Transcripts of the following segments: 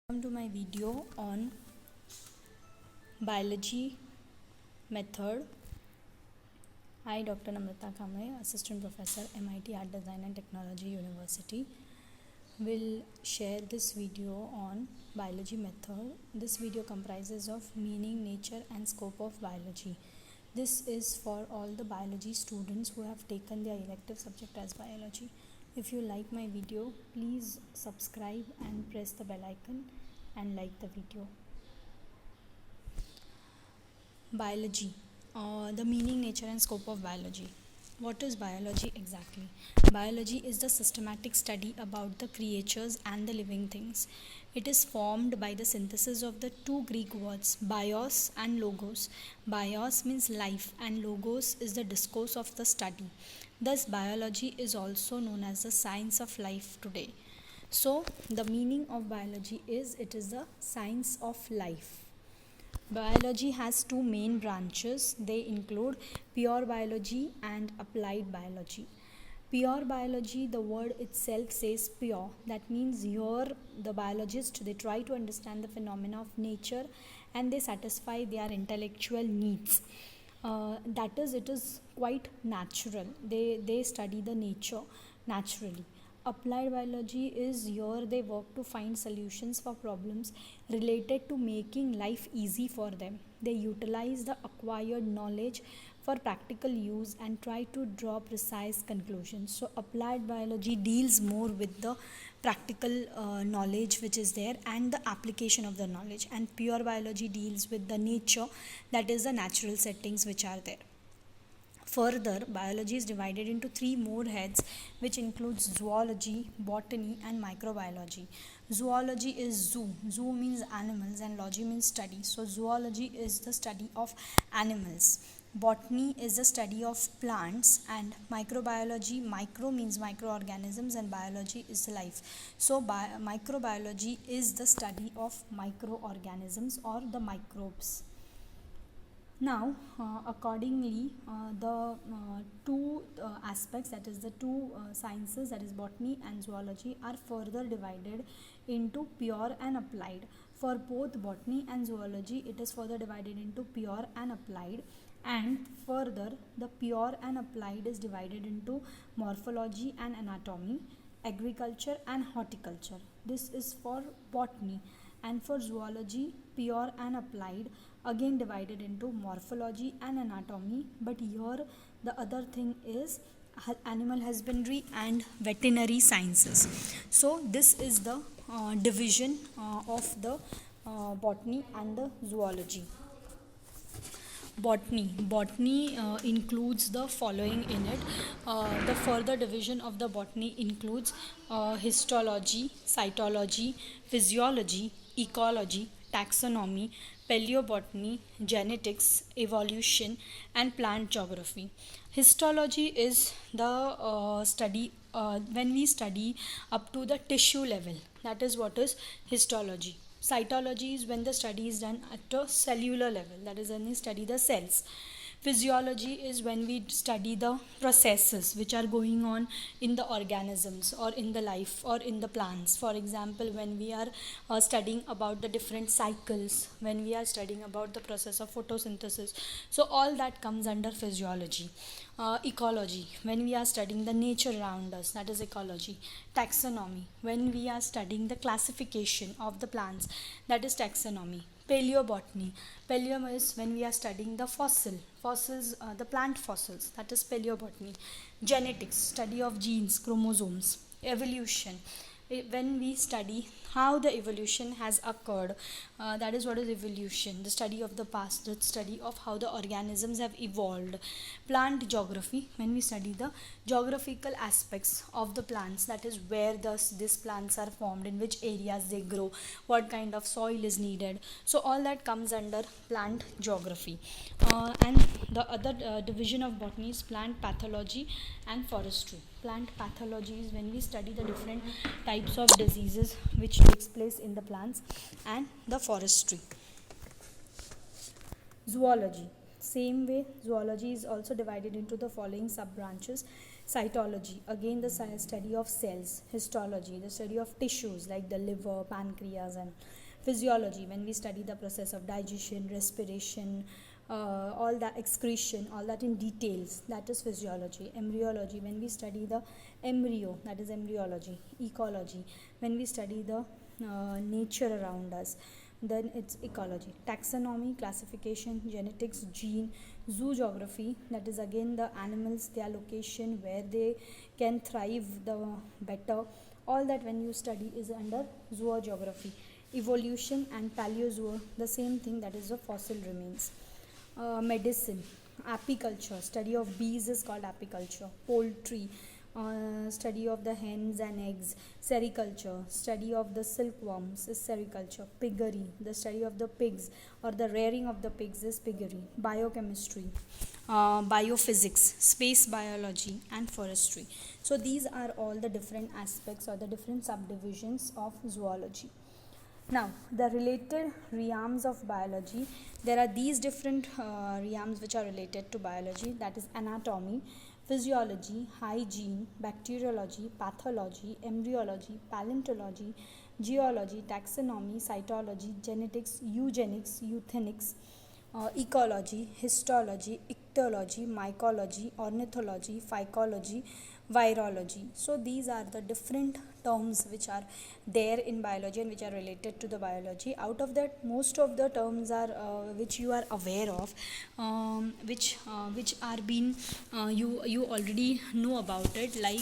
Welcome to my video on biology method. I, Dr. Namrata Kamay, Assistant Professor, MIT Art Design and Technology University, will share this video on biology method. This video comprises of meaning, nature and scope of biology. This is for all the biology students who have taken their elective subject as biology. If you like my video, please subscribe and press the bell icon and like the video. Biology, the meaning, nature and scope of biology. What is biology exactly? Biology is the systematic study about the creatures and the living things. It is formed by the synthesis of the two Greek words, bios and logos. Bios means life and logos is the discourse of the study. Thus, biology is also known as the science of life today. So, the meaning of biology is it is the science of life. Biology has two main branches. They include pure biology and applied biology. Pure biology, the word itself says pure. That means here the biologists, they try to understand the phenomena of nature and they satisfy their intellectual needs. That is, it is quite natural. They study the nature naturally. Applied biology is here they work to find solutions for problems related to making life easy for them. They utilize the acquired knowledge for practical use and try to draw precise conclusions. So applied biology deals more with the practical knowledge which is there and the application of the knowledge, and pure biology deals with the nature, that is the natural settings which are there. Further, biology is divided into three more heads, which includes zoology, botany and microbiology. Zoology is zoo. Zoo means animals and logy means study. So zoology is the study of animals. Botany is the study of plants, and microbiology, micro means microorganisms and biology is life. So microbiology is the study of microorganisms or the microbes. Now, accordingly, the two aspects, that is the two sciences, that is botany and zoology, are further divided into pure and applied. For both botany and zoology, it is further divided into pure and applied, and further the pure and applied is divided into morphology and anatomy, agriculture and horticulture. This is for botany. And for zoology, pure and applied, again divided into morphology and anatomy, but here the other thing is animal husbandry and veterinary sciences. So this is the division of the botany and the zoology. Botany includes the following in it. The further division of the botany includes histology, cytology, physiology, ecology, taxonomy, paleobotany, genetics, evolution and plant geography. Histology is the study when we study up to the tissue level. That is what is histology. Cytology is when the study is done at a cellular level, that is when we study the cells. Physiology is when we study the processes which are going on in the organisms or in the life or in the plants. For example, when we are studying about the different cycles, when we are studying about the process of photosynthesis, so all that comes under physiology. Ecology, when we are studying the nature around us, that is ecology. Taxonomy, when we are studying the classification of the plants, that is taxonomy. Paleobotany, paleo is when we are studying the fossils, the plant fossils, that is paleobotany. Genetics, study of genes, chromosomes. Evolution, when we study how the evolution has occurred, that is what is evolution, the study of the past, the study of how the organisms have evolved. Plant geography, when we study the geographical aspects of the plants, that is where these plants are formed, in which areas they grow, what kind of soil is needed. So all that comes under plant geography. And the other division of botany is plant pathology and forestry. Plant pathology is when we study the different types of diseases which takes place in the plants, and the forestry. Zoology, same way, zoology is also divided into the following sub branches. Cytology, again the study of cells. Histology, the study of tissues like the liver, pancreas, and physiology, when we study the process of digestion, respiration, all that excretion, all that in details, that is physiology. Embryology, when we study the embryo, that is embryology. Ecology, when we study the nature around us, then it's ecology. Taxonomy, classification, genetics, gene. Zoography, that is again the animals, their location, where they can thrive the better, all that when you study is under zoography. Evolution and paleozoa, the same thing, that is the fossil remains. Medicine, apiculture, study of bees is called apiculture. Poultry, study of the hens and eggs. Sericulture, study of the silkworms is sericulture. Piggery, the study of the pigs or the rearing of the pigs is piggery. Biochemistry, biophysics, space biology, and forestry. So these are all the different aspects or the different subdivisions of zoology. Now, the related realms of biology, there are these different realms which are related to biology, that is anatomy, physiology, hygiene, bacteriology, pathology, embryology, paleontology, geology, taxonomy, cytology, genetics, eugenics, euthenics, ecology, histology, ichthyology, mycology, ornithology, phycology, virology. So these are the different terms which are there in biology and which are related to the biology. Out of that, most of the terms are which you are aware of, which are being you already know about it, like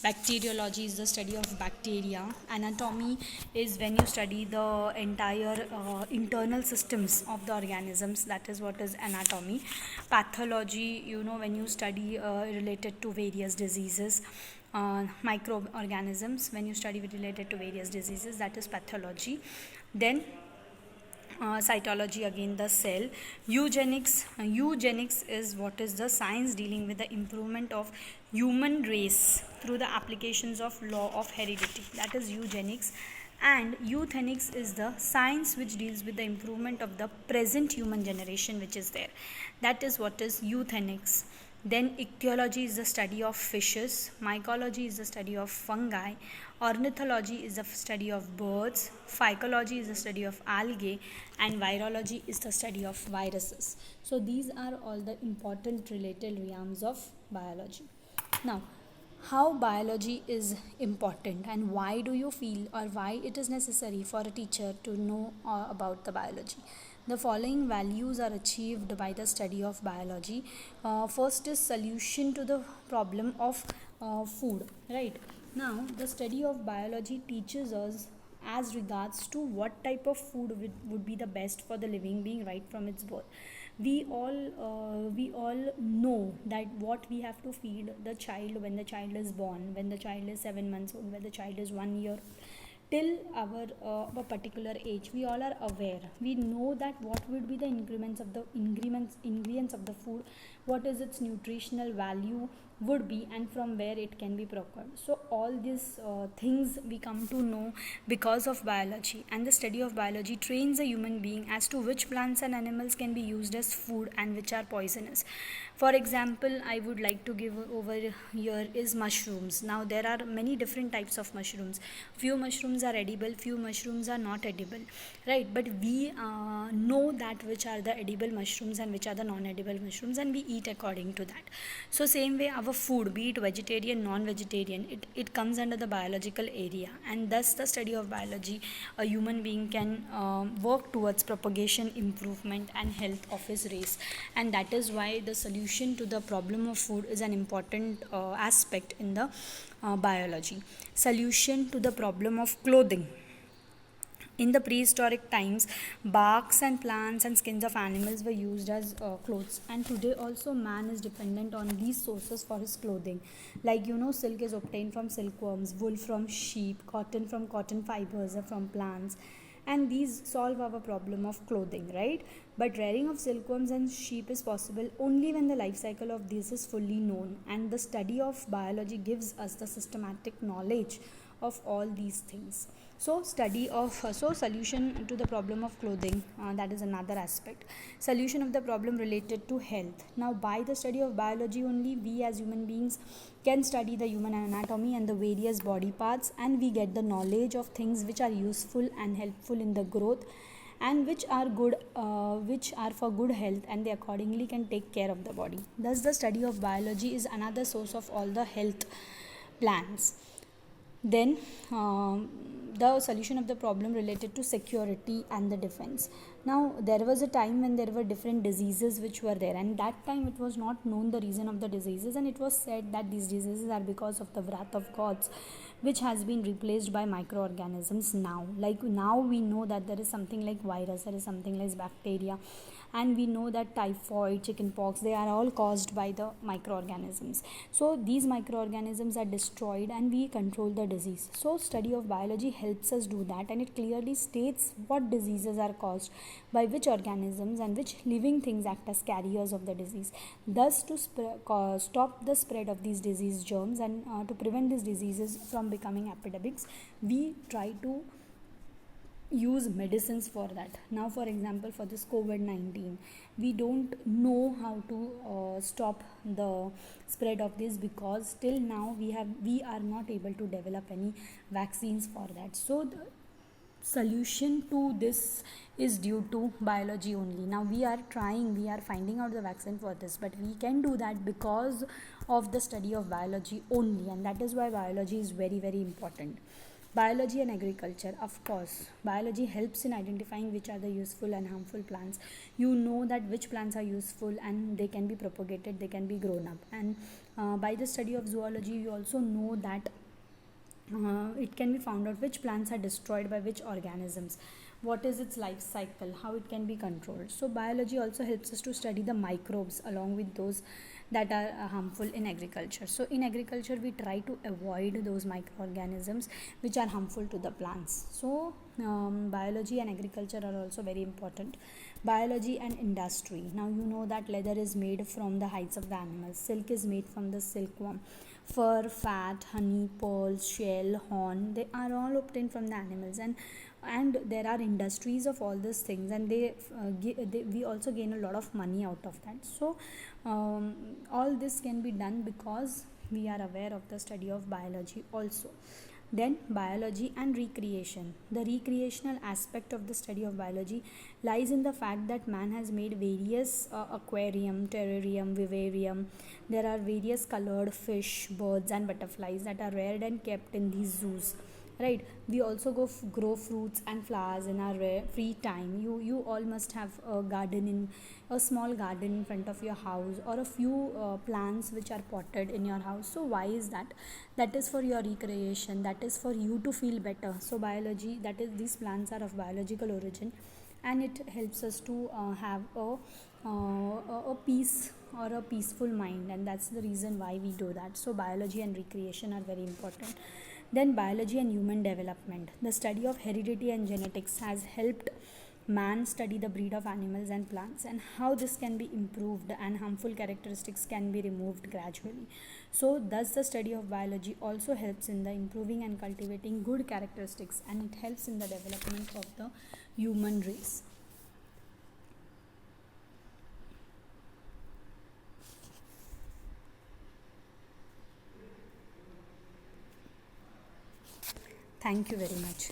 bacteriology is the study of bacteria. Anatomy is when you study the entire internal systems of the organisms, that is what is anatomy. Pathology, when you study related to various diseases. Microorganisms, when you study related to various diseases, that is pathology. Then cytology, again the cell. Eugenics is what is the science dealing with the improvement of human race through the applications of law of heredity, that is eugenics. And euthenics is the science which deals with the improvement of the present human generation which is there, that is what is euthenics. Then ichthyology is the study of fishes, mycology is the study of fungi, ornithology is the study of birds, phycology is the study of algae, and virology is the study of viruses. So these are all the important related realms of biology. Now, how biology is important and why do you feel or why it is necessary for a teacher to know about the biology? The following values are achieved by the study of biology. First is solution to the problem of food, right? Now, the study of biology teaches us as regards to what type of food would be the best for the living being right from its birth. We all know that what we have to feed the child when the child is born, when the child is 7 months old, when the child is 1 year, till our a particular age. We all are aware, we know that what would be the ingredients of the food, what is its nutritional value would be, and from where it can be procured. So all these things we come to know because of biology, and the study of biology trains a human being as to which plants and animals can be used as food and which are poisonous. For example, I would like to give over here is mushrooms. Now there are many different types of mushrooms. Few mushrooms are edible, few mushrooms are not edible, right? But we know that which are the edible mushrooms and which are the non-edible mushrooms, and we eat according to that. So same way our food, be it vegetarian, non-vegetarian, it comes under the biological area, and thus the study of biology, a human being can work towards propagation, improvement, and health of his race. And that is why the solution to the problem of food is an important aspect in the biology. Solution to the problem of clothing. In the prehistoric times, barks and plants and skins of animals were used as clothes, and today also man is dependent on these sources for his clothing. Like silk is obtained from silkworms, wool from sheep, cotton from cotton fibers from plants, and these solve our problem of clothing, right? But rearing of silkworms and sheep is possible only when the life cycle of these is fully known, and the study of biology gives us the systematic knowledge of all these things. So study of so solution to the problem of clothing, that is another aspect. Solution of the problem related to health. Now by the study of biology only, we as human beings can study the human anatomy and the various body parts, and we get the knowledge of things which are useful and helpful in the growth, and which are good, which are for good health, and they accordingly can take care of the body. Thus the study of biology is another source of all the health plans. Then the solution of the problem related to security and the defense. Now there was a time when there were different diseases which were there, and that time it was not known the reason of the diseases, and it was said that these diseases are because of the wrath of gods, which has been replaced by microorganisms. Now, like now we know that there is something like virus, there is something like bacteria, and we know that typhoid, chickenpox, they are all caused by the microorganisms. So these microorganisms are destroyed and we control the disease. So study of biology helps us do that, and it clearly states what diseases are caused by which organisms and which living things act as carriers of the disease. Thus to stop the spread of these disease germs, and to prevent these diseases from becoming epidemics, we try to use medicines for that. Now for example, for this COVID-19, we don't know how to stop the spread of this, because till now we are not able to develop any vaccines for that. So the solution to this is due to biology only. Now we are finding out the vaccine for this, but we can do that because of the study of biology only, and that is why biology is very, very important. Biology and agriculture. Of course, biology helps in identifying which are the useful and harmful plants. You know that which plants are useful and they can be propagated, they can be grown up. And by the study of zoology, you also know that it can be found out which plants are destroyed by which organisms, what is its life cycle, how it can be controlled. So biology also helps us to study the microbes along with those that are harmful in agriculture. So in agriculture we try to avoid those microorganisms which are harmful to the plants. So biology and agriculture are also very important. Biology and industry. Now you know that leather is made from the hides of the animals, silk is made from the silkworm, fur, fat, honey, pearls, shell, horn, they are all obtained from the animals, and there are industries of all these things, and we also gain a lot of money out of that. So all this can be done because we are aware of the study of biology also. Then biology and recreation. The recreational aspect of the study of biology lies in the fact that man has made various aquarium, terrarium, vivarium. There are various colored fish, birds and butterflies that are reared and kept in these zoos. Right, we also grow fruits and flowers in our free time. You all must have a small garden in front of your house, or a few plants which are potted in your house. So why is that? That is for your recreation, that is for you to feel better. So biology, that is, these plants are of biological origin, and it helps us to have a peace or a peaceful mind, and that's the reason why we do that. So biology and recreation are very important. Then biology and human development. The study of heredity and genetics has helped man study the breed of animals and plants, and how this can be improved and harmful characteristics can be removed gradually. So thus the study of biology also helps in the improving and cultivating good characteristics, and it helps in the development of the human race. Thank you very much.